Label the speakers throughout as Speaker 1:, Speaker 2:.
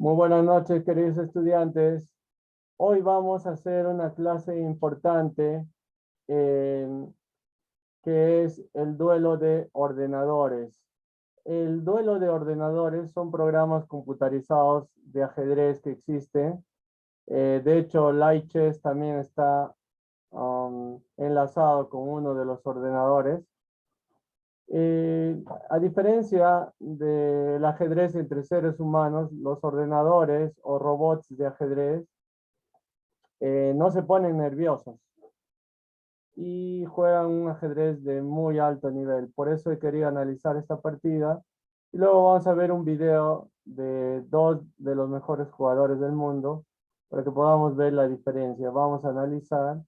Speaker 1: Muy buenas noches, queridos estudiantes. Hoy vamos a hacer una clase importante eh, que es el duelo de ordenadores. El duelo de ordenadores son programas computarizados de ajedrez que existen. De hecho, Light Chess también está enlazado con uno de los ordenadores. A diferencia del ajedrez entre seres humanos, los ordenadores o robots de ajedrez no se ponen nerviosos y juegan un ajedrez de muy alto nivel. Por eso he querido analizar esta partida y luego vamos a ver un video de dos de los mejores jugadores del mundo para que podamos ver la diferencia. Vamos a analizar.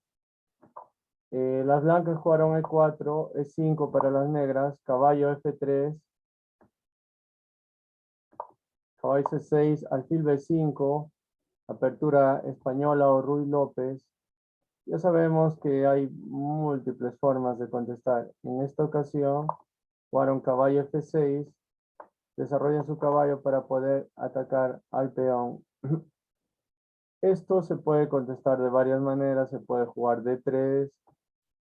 Speaker 1: Las blancas jugaron E4, E5 para las negras, caballo F3, caballo C6, alfil B5, apertura española o Ruy López. Ya sabemos que hay múltiples formas de contestar. En esta ocasión, jugaron caballo F6, desarrollan su caballo para poder atacar al peón. Esto se puede contestar de varias maneras. Se puede jugar D3,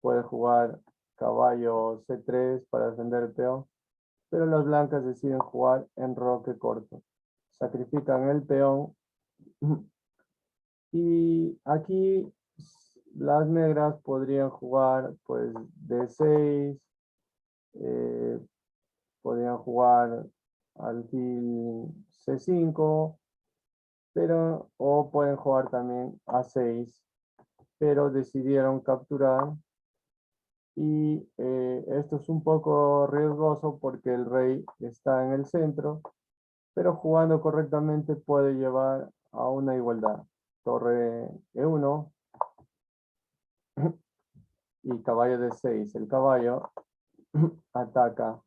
Speaker 1: puede jugar caballo C3 para defender el peón, pero las blancas deciden jugar en roque corto. Sacrifican el peón y aquí las negras podrían jugar pues D6, eh, podrían jugar alfil C5, pero, o pueden jugar también A6, pero decidieron capturar y esto es un poco riesgoso porque el rey está en el centro, pero jugando correctamente puede llevar a una igualdad. Torre E1 y caballo D6. El caballo ataca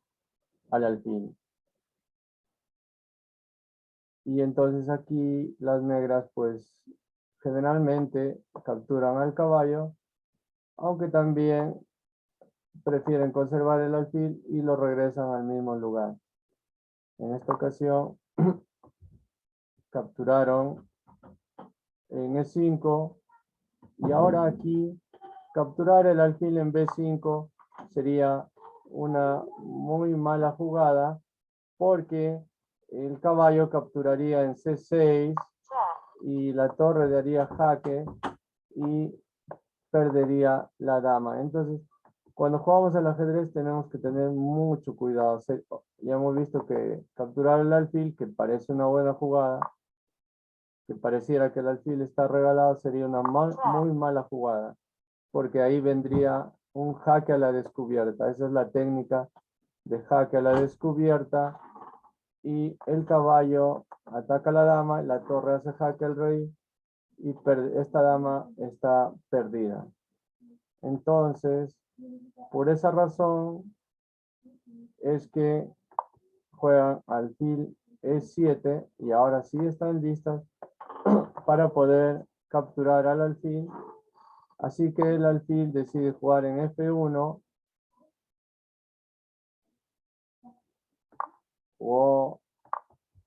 Speaker 1: al alfil. Y entonces aquí las negras pues generalmente capturan al caballo, aunque también prefieren conservar el alfil y lo regresan al mismo lugar. En esta ocasión capturaron en E5 y ahora aquí capturar el alfil en B5 sería una muy mala jugada porque el caballo capturaría en C6 y la torre daría jaque y perdería la dama. Entonces, cuando jugamos al ajedrez tenemos que tener mucho cuidado. Ya hemos visto que capturar el alfil, que parece una buena jugada, que pareciera que el alfil está regalado, sería una muy mala jugada, porque ahí vendría un jaque a la descubierta. Esa es la técnica de jaque a la descubierta y el caballo ataca a la dama, la torre hace jaque al rey y esta dama está perdida. Entonces, por esa razón es que juegan alfil E7 y ahora sí están listas para poder capturar al alfil. Así que el alfil decide jugar en F1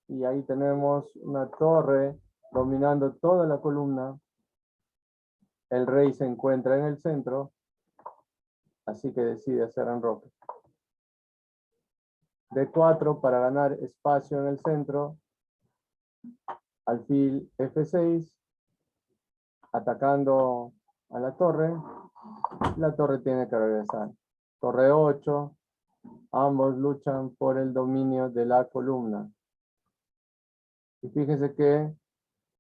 Speaker 1: y ahí tenemos una torre dominando toda la columna. El rey se encuentra en el centro, así que decide hacer enroque. D4 para ganar espacio en el centro. Alfil F6, atacando a la torre. La torre tiene que regresar. Torre 8, ambos luchan por el dominio de la columna. Y fíjense que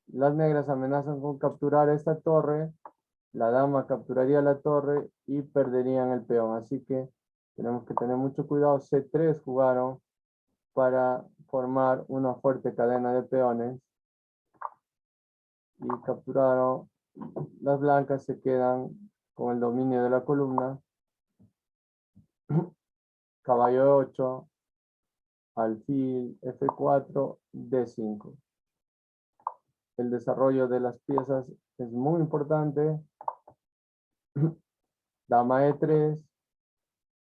Speaker 1: las negras amenazan con capturar esta torre, la dama capturaría la torre y perderían el peón. Así que tenemos que tener mucho cuidado. C3 jugaron para formar una fuerte cadena de peones y capturaron. Las blancas se quedan con el dominio de la columna. Caballo 8, alfil F4, D5. El desarrollo de las piezas es muy importante. Dama E3.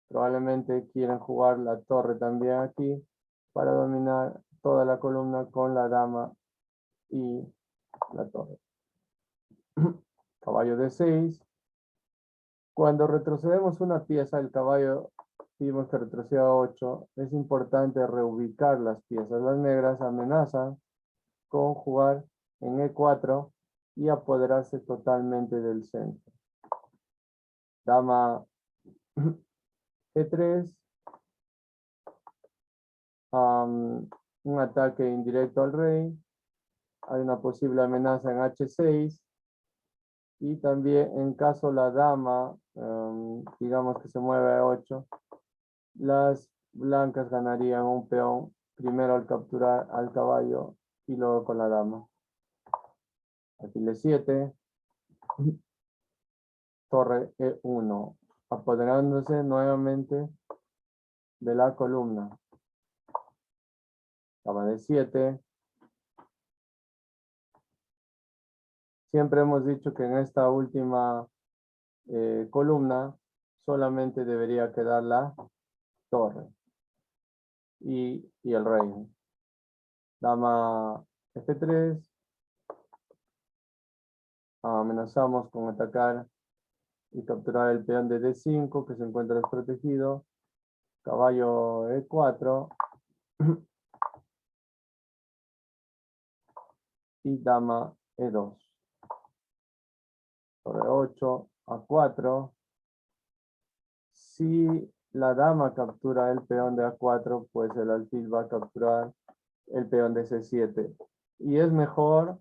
Speaker 1: Probablemente quieren jugar la torre también aquí para dominar toda la columna con la dama y la torre. Caballo D6. Cuando retrocedemos una pieza, el caballo, vimos que retrocede a 8, es importante reubicar las piezas. Las negras amenazan con jugar en E4 y apoderarse totalmente del centro. Dama E3. Un ataque indirecto al rey. Hay una posible amenaza en H6. Y también en caso la dama, digamos que se mueve a 8, las blancas ganarían un peón, primero al capturar al caballo y luego con la dama. Alfil E7, torre E1, apoderándose nuevamente de la columna. Dama D7. Siempre hemos dicho que en esta última columna solamente debería quedar la torre y el rey. Dama F3. Amenazamos con atacar y capturar el peón de D5 que se encuentra desprotegido. Caballo E4. Y dama E2. Torre 8, A4. Si la dama captura el peón de A4, pues el alfil va a capturar el peón de C7. Y es mejor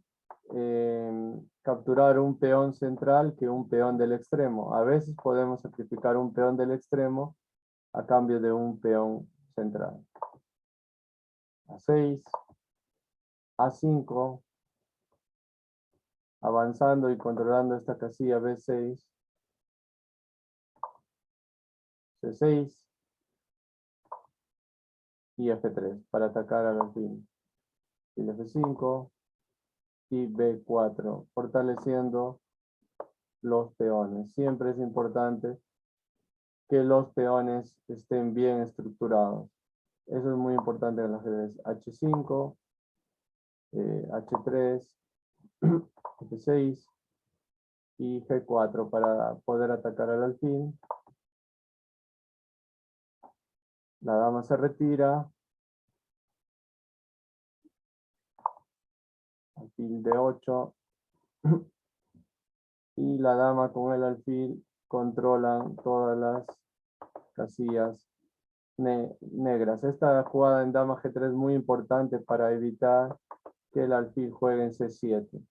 Speaker 1: capturar un peón central que un peón del extremo. A veces podemos sacrificar un peón del extremo a cambio de un peón central. A6, A5, avanzando y controlando esta casilla B6, C6 y F3 para atacar al alfil. F5 y B4, fortaleciendo los peones. Siempre es importante que los peones estén bien estructurados. Eso es muy importante en el ajedrez. H5, H3, F6 y G4 para poder atacar al alfil. La dama se retira. Alfil D8. Y la dama con el alfil controlan todas las casillas negras. Esta jugada en dama G3 es muy importante para evitar que el alfil juegue en C7.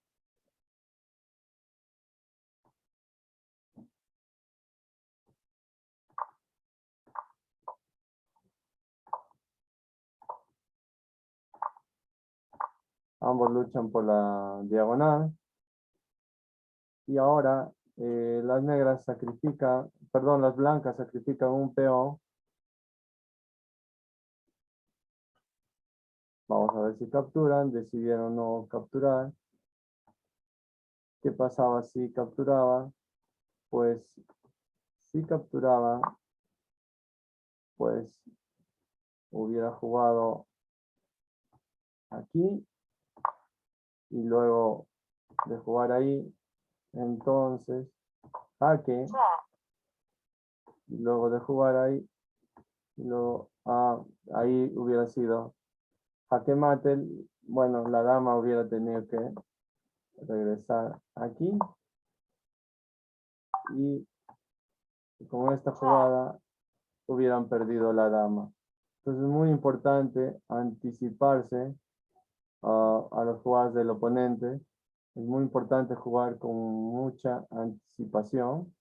Speaker 1: Ambos luchan por la diagonal. Y ahora las negras sacrifican, perdón, las blancas sacrifican un peón. Vamos a ver si capturan. Decidieron no capturar. ¿Qué pasaba si capturaba? Pues si capturaba, pues hubiera jugado aquí y luego de jugar ahí, entonces jaque, y luego de jugar ahí, y luego ahí hubiera sido jaque mate. Bueno, la dama hubiera tenido que regresar aquí y con esta jugada hubieran perdido la dama. Entonces es muy importante anticiparse a las jugadas del oponente. Es muy importante jugar con mucha anticipación.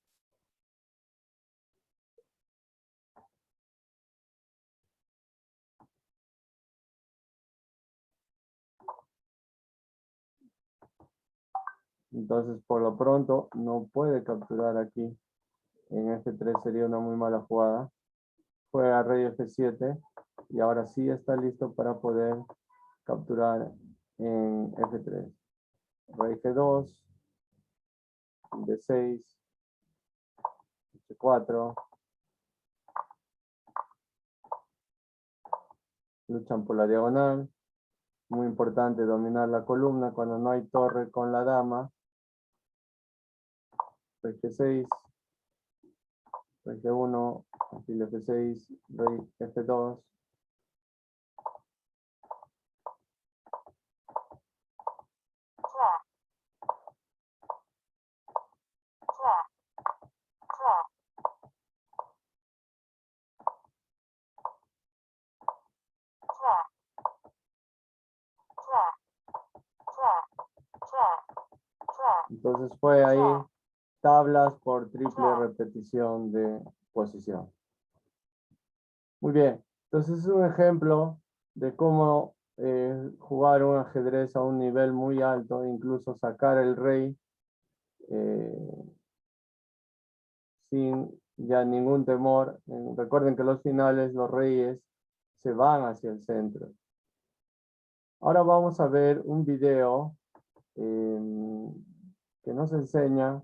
Speaker 1: Entonces, por lo pronto, no puede capturar aquí. En F3 sería una muy mala jugada. Juega rey F7 y ahora sí está listo para poder capturar en F3. Rey G2, D6, H4. Luchan por la diagonal. muy importante dominar la columna cuando no hay torre con la dama. Rey G6, rey G1, alfil F6, rey F2. Entonces fue ahí tablas por triple repetición de posición. Muy bien, entonces es un ejemplo de cómo jugar un ajedrez a un nivel muy alto, incluso sacar el rey sin ya ningún temor. Recuerden que los finales, los reyes se van hacia el centro. Ahora vamos a ver un video que nos enseña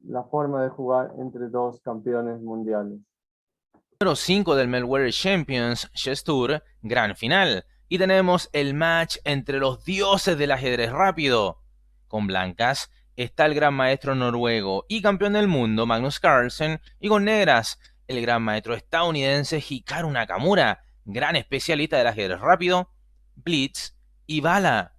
Speaker 1: la forma de jugar entre dos campeones mundiales.
Speaker 2: Número 5 del Meltwater Champions Chess Tour, gran final. Y tenemos el match entre los dioses del ajedrez rápido. Con blancas está el gran maestro noruego y campeón del mundo Magnus Carlsen, y con negras el gran maestro estadounidense Hikaru Nakamura, gran especialista del ajedrez rápido, blitz y bala.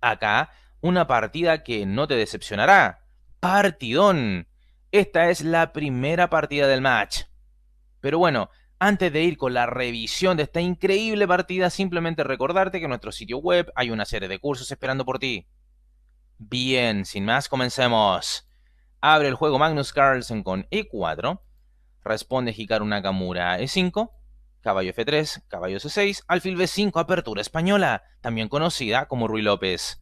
Speaker 2: Acá una partida que no te decepcionará. Partidón. Esta es la primera partida del match. Pero bueno, antes de ir con la revisión de esta increíble partida, simplemente recordarte que en nuestro sitio web hay una serie de cursos esperando por ti. Bien, sin más, comencemos. Abre el juego Magnus Carlsen con E4. Responde Hikaru Nakamura E5. Caballo F3, caballo C6, alfil B5, apertura española, también conocida como Ruy López.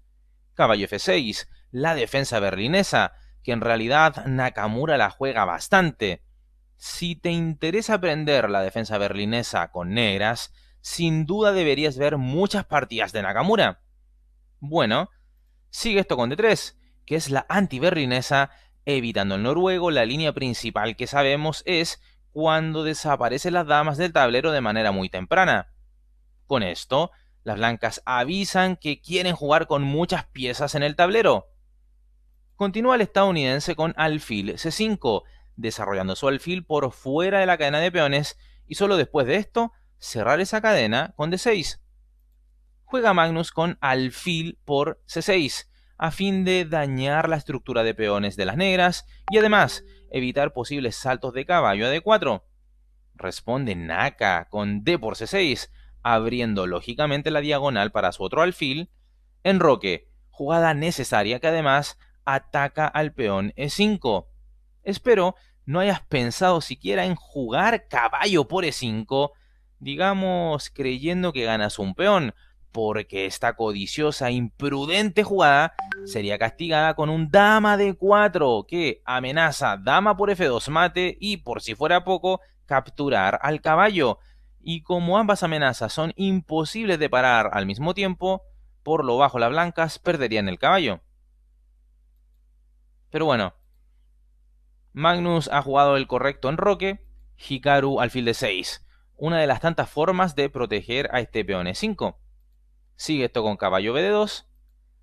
Speaker 2: Caballo F6, la defensa berlinesa, que en realidad Nakamura la juega bastante. Si te interesa aprender la defensa berlinesa con negras, sin duda deberías ver muchas partidas de Nakamura. Bueno, sigue esto con D3, que es la anti-berlinesa, evitando el noruego. La línea principal que sabemos es cuando desaparecen las damas del tablero de manera muy temprana. Con esto, las blancas avisan que quieren jugar con muchas piezas en el tablero. Continúa el estadounidense con alfil C5, desarrollando su alfil por fuera de la cadena de peones, y solo después de esto, cerrar esa cadena con D6. Juega Magnus con alfil por C6, a fin de dañar la estructura de peones de las negras, y además evitar posibles saltos de caballo a D4. Responde Naka con D por C6, abriendo lógicamente la diagonal para su otro alfil. Enroque, jugada necesaria que además ataca al peón E5. Espero no hayas pensado siquiera en jugar caballo por E5, digamos creyendo que ganas un peón, porque esta codiciosa e imprudente jugada sería castigada con un dama de 4 que amenaza dama por F2 mate y, por si fuera poco, capturar al caballo. Y como ambas amenazas son imposibles de parar al mismo tiempo, por lo bajo las blancas perderían el caballo. Pero bueno, Magnus ha jugado el correcto enroque, Hikaru alfil de 6, una de las tantas formas de proteger a este peón E5. Sigue esto con caballo B2,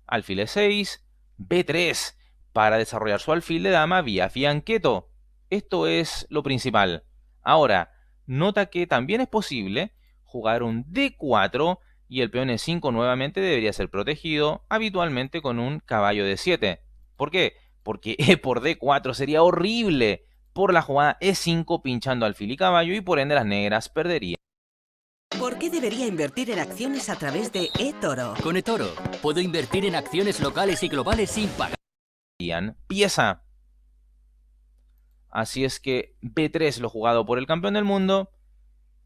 Speaker 2: alfil E6, B3, para desarrollar su alfil de dama vía fianchetto. Esto es lo principal. Ahora, nota que también es posible jugar un D4 y el peón E5 nuevamente debería ser protegido, habitualmente con un caballo D7. ¿Por qué? Porque E por D4 sería horrible por la jugada E5 pinchando alfil y caballo, y por ende las negras perderían.
Speaker 3: ¿Por qué debería invertir en acciones a través de eToro?
Speaker 4: Con eToro puedo invertir en acciones locales y globales sin pagar
Speaker 2: Pieza. Así es que B3 lo jugado por el campeón del mundo,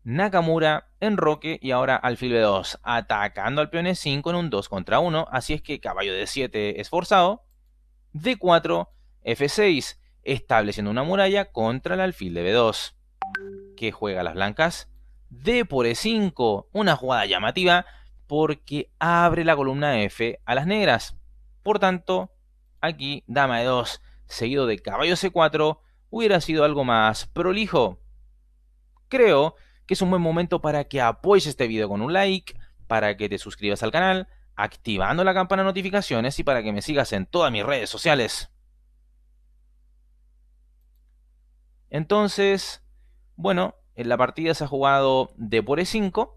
Speaker 2: Nakamura, enroque y ahora alfil B2, atacando al peón E5 en un 2 contra 1, así es que caballo D7 es forzado, D4, F6, estableciendo una muralla contra el alfil de B2. ¿Qué juega las blancas? D por E5, una jugada llamativa porque abre la columna F a las negras. Por tanto, aquí dama E2 seguido de caballo C4 hubiera sido algo más prolijo. Creo que es un buen momento para que apoyes este video con un like, para que te suscribas al canal, activando la campana de notificaciones y para que me sigas en todas mis redes sociales. Entonces, bueno, en la partida se ha jugado D por E5.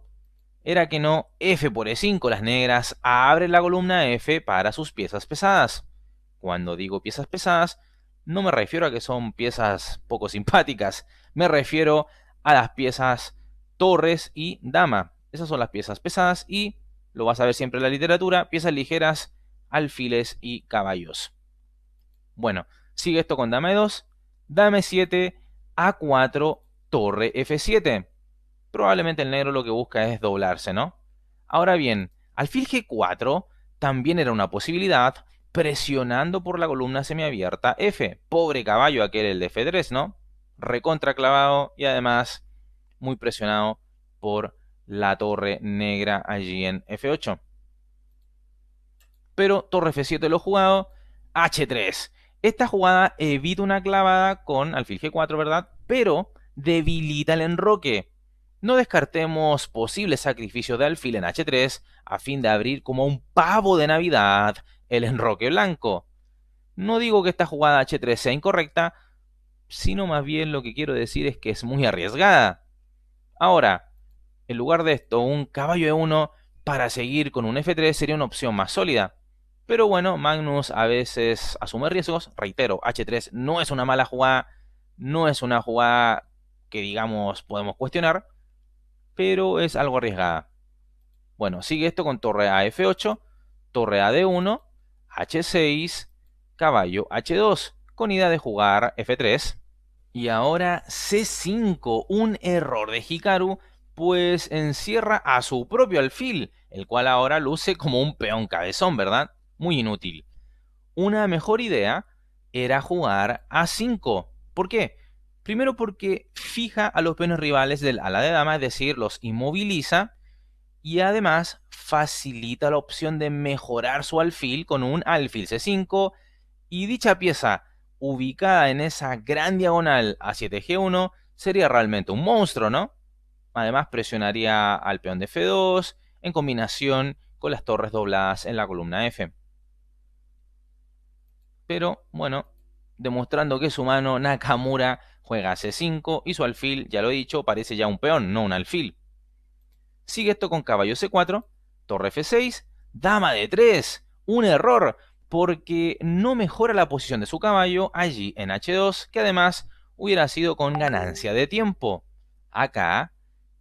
Speaker 2: Era que no, F por E5, las negras abren la columna F para sus piezas pesadas. Cuando digo piezas pesadas, no me refiero a que son piezas poco simpáticas, me refiero a las piezas torres y dama. Esas son las piezas pesadas y, lo vas a ver siempre en la literatura, piezas ligeras, alfiles y caballos. Bueno, sigue esto con dama E2, dama E7, A4, torre F7. Probablemente el negro lo que busca es doblarse, ¿no? Ahora bien, alfil G4 también era una posibilidad, presionando por la columna semiabierta F. Pobre caballo aquel, el de F3, ¿no? Recontra clavado y además muy presionado por la torre negra allí en F8. Pero torre F7 lo jugado, H3. Esta jugada evita una clavada con alfil G4, ¿verdad? Pero debilita el enroque. No descartemos posibles sacrificios de alfil en H3 a fin de abrir como un pavo de Navidad el enroque blanco. No digo que esta jugada H3 sea incorrecta, sino más bien lo que quiero decir es que es muy arriesgada. Ahora, en lugar de esto, un caballo E1 para seguir con un F3 sería una opción más sólida. Pero bueno, Magnus a veces asume riesgos. Reitero, H3 no es una mala jugada, no es una jugada que digamos podemos cuestionar, pero es algo arriesgada. Bueno, sigue esto con torre a F8, torre a D1, H6, caballo H2, con idea de jugar F3. Y ahora C5, un error de Hikaru, pues encierra a su propio alfil, el cual ahora luce como un peón cabezón, ¿verdad? Muy inútil. Una mejor idea era jugar A5. ¿Por qué? Primero porque fija a los peones rivales del ala de dama, es decir, los inmoviliza, y además facilita la opción de mejorar su alfil con un alfil C5, y dicha pieza ubicada en esa gran diagonal A7G1 sería realmente un monstruo, ¿no? Además presionaría al peón de F2 en combinación con las torres dobladas en la columna F. Pero bueno, demostrando que es humano, Nakamura juega C5 y su alfil, ya lo he dicho, parece ya un peón, no un alfil. Sigue esto con caballo C4, torre F6, dama D3. Un error, porque no mejora la posición de su caballo allí en H2, que además hubiera sido con ganancia de tiempo. Acá,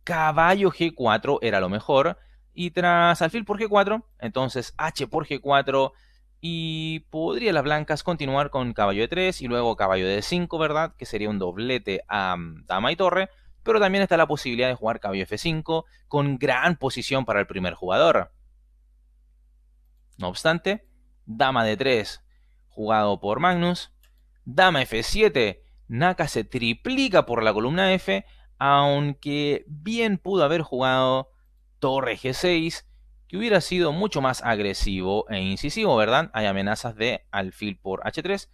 Speaker 2: caballo G4 era lo mejor, y tras alfil por G4, entonces H por G4, y podría las blancas continuar con caballo E3 y luego caballo D5, ¿verdad? Que sería un doblete a dama y torre, pero también está la posibilidad de jugar caballo F5 con gran posición para el primer jugador. No obstante, dama D3 jugado por Magnus, dama F7, Naka se triplica por la columna F, aunque bien pudo haber jugado torre G6, que hubiera sido mucho más agresivo e incisivo, ¿verdad? Hay amenazas de alfil por H3,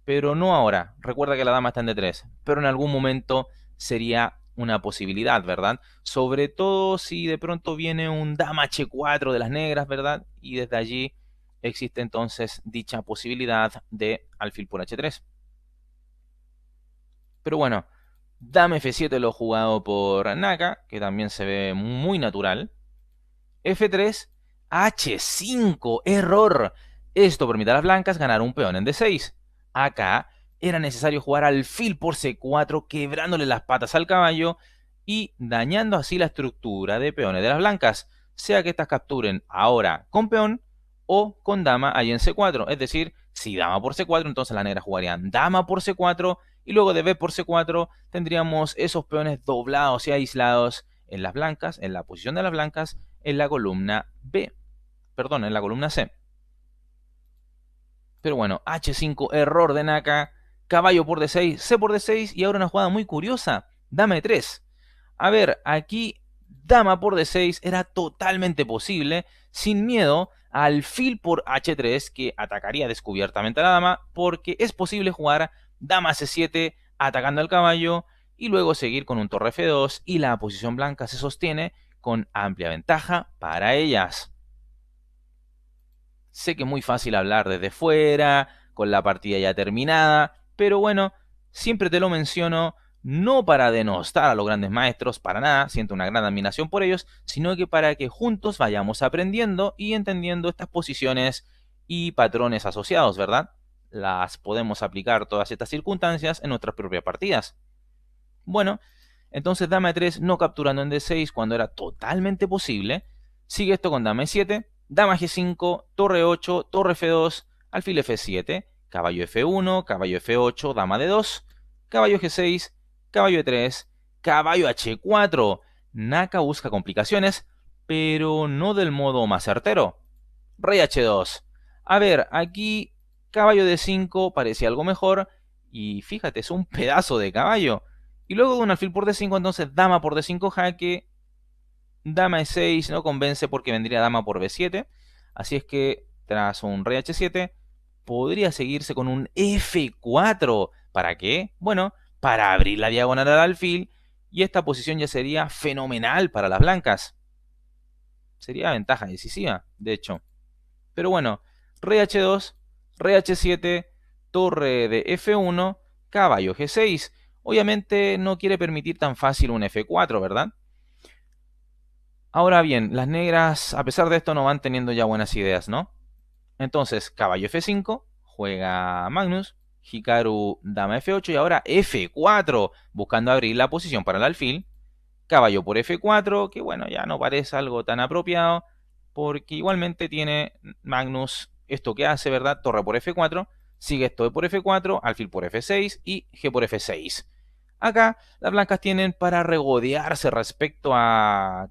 Speaker 2: pero no ahora. Recuerda que la dama está en D3, pero en algún momento sería una posibilidad, ¿verdad? Sobre todo si de pronto viene un dama H4 de las negras, ¿verdad? Y desde allí existe entonces dicha posibilidad de alfil por H3. Pero bueno, dama F7 lo jugado por Naka, que también se ve muy natural. F3, H5, error. Esto permite a las blancas ganar un peón en D6. Acá era necesario jugar alfil por C4, quebrándole las patas al caballo y dañando así la estructura de peones de las blancas, sea que estas capturen ahora con peón o con dama ahí en C4. Es decir, si dama por C4, entonces las negras jugarían dama por C4 y luego de B por C4 tendríamos esos peones doblados y aislados en las blancas, en la posición de las blancas, en la columna B. Perdón, en la columna C. Pero bueno, H5, error de Naka, caballo por D6, C por D6 y ahora una jugada muy curiosa, dama E3. A ver, aquí dama por D6 era totalmente posible, sin miedo a alfil por H3 que atacaría descubiertamente a la dama, porque es posible jugar dama C7 atacando al caballo y luego seguir con un torre F2 y la posición blanca se sostiene con amplia ventaja para ellas. Sé que es muy fácil hablar desde fuera, con la partida ya terminada, pero bueno, siempre te lo menciono, no para denostar a los grandes maestros, para nada, siento una gran admiración por ellos, sino que para que juntos vayamos aprendiendo y entendiendo estas posiciones y patrones asociados, ¿verdad? Las podemos aplicar todas estas circunstancias en nuestras propias partidas. Bueno, entonces dama E3 no capturando en D6 cuando era totalmente posible. Sigue esto con dama E7, dama G5, torre 8, torre F2, alfil F7, caballo F1, caballo F8, dama D2, caballo G6, caballo E3, caballo H4. Naka busca complicaciones, pero no del modo más certero. Rey H2. A ver, aquí caballo D5 parece algo mejor. Y fíjate, es un pedazo de caballo. Y luego de un alfil por D5, entonces dama por D5 jaque. Dama E6 no convence porque vendría dama por B7. Así es que tras un rey H7 podría seguirse con un F4. ¿Para qué? Bueno, para abrir la diagonal al alfil. Y esta posición ya sería fenomenal para las blancas. Sería ventaja decisiva, de hecho. Pero bueno, rey H2, rey H7, torre de F1, caballo G6. Obviamente no quiere permitir tan fácil un F4, ¿verdad? Ahora bien, las negras, a pesar de esto, no van teniendo ya buenas ideas, ¿no? Entonces, caballo F5, juega Magnus, Hikaru, dama F8 y ahora F4, buscando abrir la posición para el alfil. Caballo por F4, que bueno, ya no parece algo tan apropiado, porque igualmente tiene Magnus esto que hace, ¿verdad? Torre por F4, sigue esto por F4, alfil por F6 y G por F6. Acá las blancas tienen para regodearse respecto a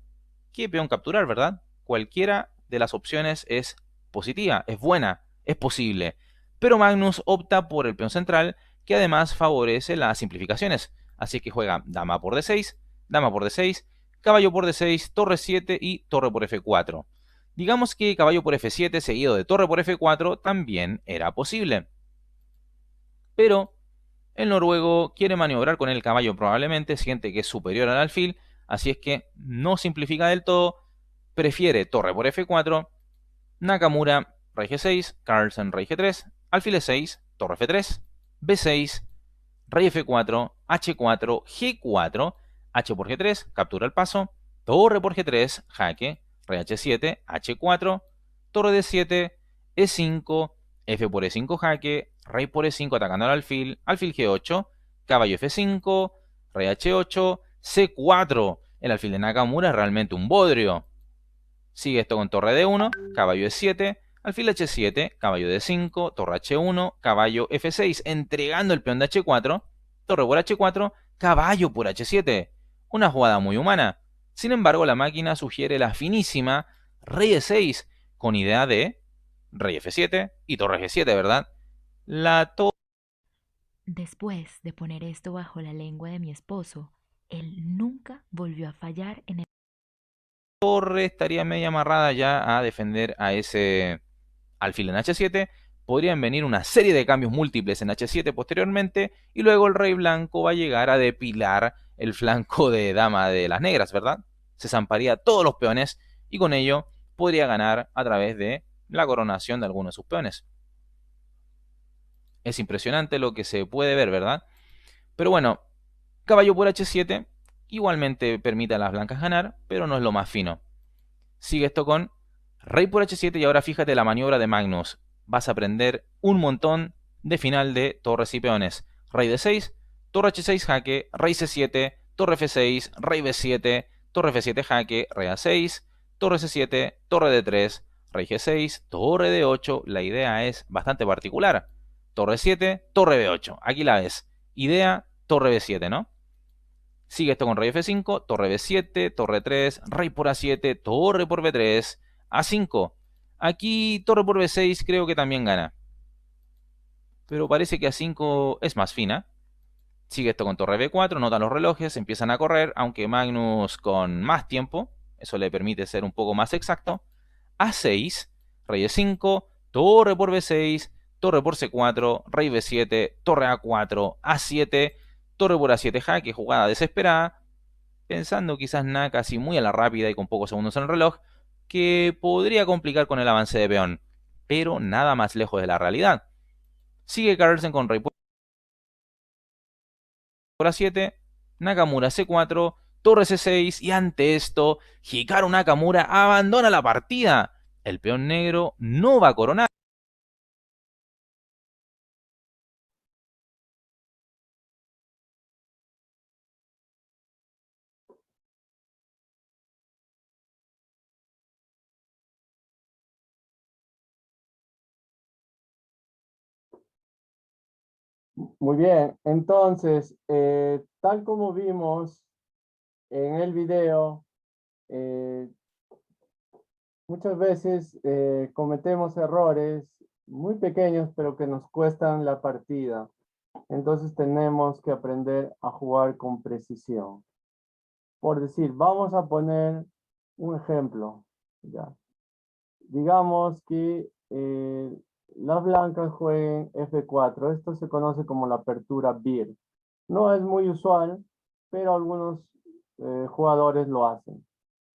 Speaker 2: qué peón capturar, ¿verdad? Cualquiera de las opciones es positiva, es buena, es posible. Pero Magnus opta por el peón central, que además favorece las simplificaciones. Así que juega dama por D6, dama por D6, caballo por D6, torre 7 y torre por F4. Digamos que caballo por F7 seguido de torre por F4 también era posible. Pero el noruego quiere maniobrar con el caballo probablemente, siente que es superior al alfil, así es que no simplifica del todo, prefiere torre por F4, Nakamura, rey G6, Carlsen, rey G3, alfil E6, torre F3, B6, rey F4, H4, G4, H por G3, captura el paso, torre por G3, jaque, rey H7, H4, torre D7, E5, F por E5 jaque, rey por E5 atacando al alfil, alfil G8, caballo F5, rey H8, C4. El alfil de Nakamura es realmente un bodrio. Sigue esto con torre D1, caballo E7, alfil H7, caballo D5, torre H1, caballo F6, entregando el peón de H4, torre por H4, caballo por H7. Una jugada muy humana. Sin embargo, la máquina sugiere la finísima rey E6, con idea de rey F7 y torre G7, ¿verdad? La
Speaker 5: Después de poner esto bajo la lengua de mi esposo, él nunca volvió a fallar en el...
Speaker 2: torre estaría media amarrada ya a defender a ese alfil en H7. Podrían venir una serie de cambios múltiples en H7 posteriormente y luego el rey blanco va a llegar a depilar el flanco de dama de las negras, ¿verdad? Se zamparía todos los peones y con ello podría ganar a través de la coronación de algunos de sus peones. Es impresionante lo que se puede ver, ¿verdad? Pero bueno, caballo por H7 igualmente permite a las blancas ganar, pero no es lo más fino. Sigue esto con rey por H7 y ahora fíjate la maniobra de Magnus. Vas a aprender un montón de final de torres y peones. Rey D6, torre H6 jaque, rey C7, torre F6, rey B7, torre F7 jaque, rey A6, torre C7, torre D3, rey G6, torre D8. La idea es bastante particular. Torre 7, torre B8. Aquí la ves. Idea, torre B7, ¿no? Sigue esto con rey F5, torre B7, torre 3, rey por A7, torre por B3, A5. Aquí torre por B6 creo que también gana. Pero parece que A5 es más fina. Sigue esto con torre B4, notan los relojes, empiezan a correr, aunque Magnus con más tiempo. Eso le permite ser un poco más exacto. A6, rey E5, torre por B6, torre por C4, rey B7, torre A4, A7, torre por A7 jaque, jugada desesperada. pensando quizás Naka así muy a la rápida y con pocos segundos en el reloj, que podría complicar con el avance de peón, pero nada más lejos de la realidad. Sigue Carlsen con rey por A7, Nakamura C4, torre C6 y ante esto, Hikaru Nakamura abandona la partida. El peón negro no va a coronar.
Speaker 1: Muy bien, entonces, tal como vimos en el video, eh, muchas veces cometemos errores muy pequeños, pero que nos cuestan la partida. Entonces tenemos que aprender a jugar con precisión. Por decir, vamos a poner un ejemplo. ¿Ya? Digamos que las blancas jueguen F4. Esto se conoce como la apertura BIR. No es muy usual, pero algunos jugadores lo hacen.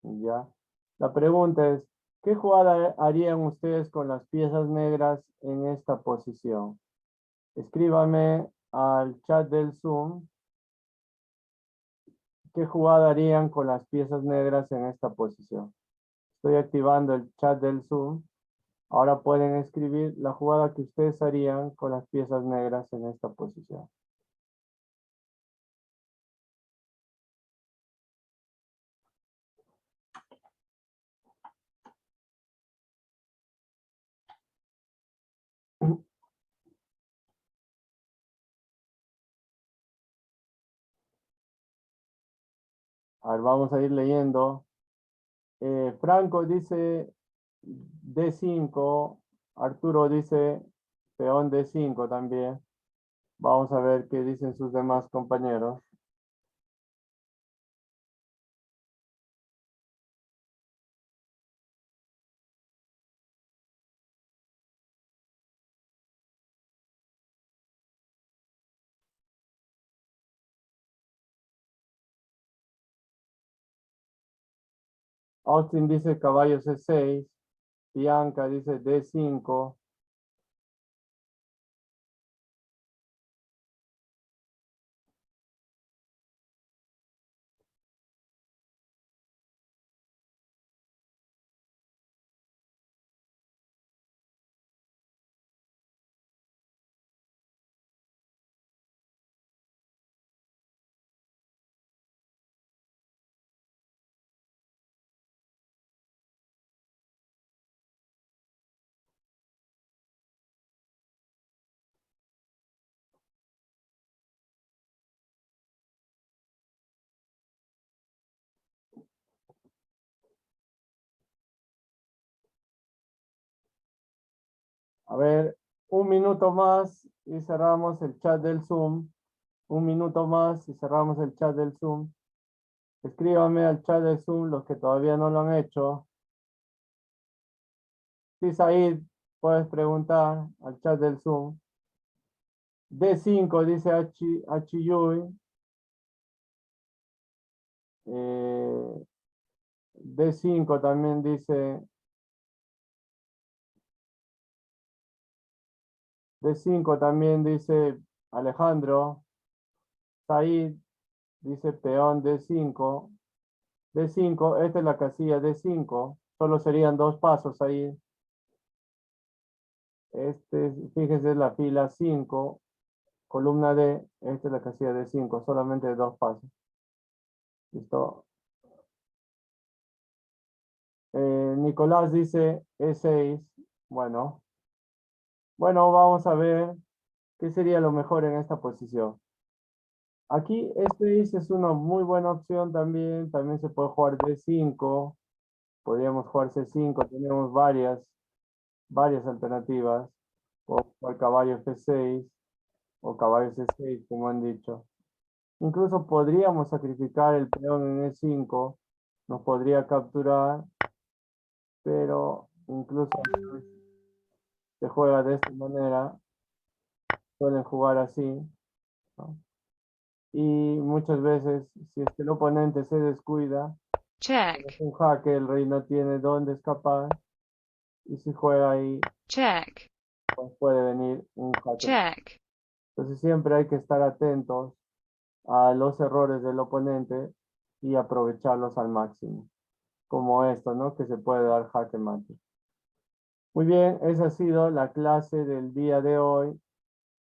Speaker 1: ¿Ya? La pregunta es, ¿qué jugada harían ustedes con las piezas negras en esta posición? Escríbame al chat del Zoom qué jugada harían con las piezas negras en esta posición. Estoy activando el chat del Zoom. Ahora pueden escribir la jugada que ustedes harían con las piezas negras en esta posición. A ver, vamos a ir leyendo. Franco dice D5. Arturo dice peón D5 también. Vamos a ver qué dicen sus demás compañeros. Austin dice caballo C6. Bianca dice D5. A ver, un minuto más y cerramos el chat del Zoom. Un minuto más y cerramos el chat del Zoom. Escríbanme al chat del Zoom los que todavía no lo han hecho. Sí, Said, puedes preguntar al chat del Zoom. D5 dice Achiyui. D5 también dice. D5 también dice Alejandro. Said dice peón D5. D5, esta es la casilla D5. Solo serían dos pasos ahí. Fíjese, la fila 5, columna D. Esta es la casilla D5, solamente dos pasos. Listo. Nicolás dice E6. Bueno. Bueno, vamos a ver qué sería lo mejor en esta posición. Aquí E6 es una muy buena opción también. También se puede jugar D5. Podríamos jugar C5. Tenemos varias alternativas. O jugar caballo F6 o caballo C6, como han dicho. Incluso podríamos sacrificar el peón en E5. Nos podría capturar. Pero incluso se juega de esta manera. Suelen jugar así, ¿no? y muchas veces, si es que el oponente se descuida,
Speaker 6: check,
Speaker 1: es un jaque, el rey no tiene dónde escapar, y si juega ahí,
Speaker 6: check,
Speaker 1: pues puede venir un jaque.
Speaker 6: check,
Speaker 1: Entonces siempre hay que estar atentos a los errores del oponente y aprovecharlos al máximo, como esto, ¿no? Que se puede dar jaque mate. Muy bien, esa ha sido la clase del día de hoy.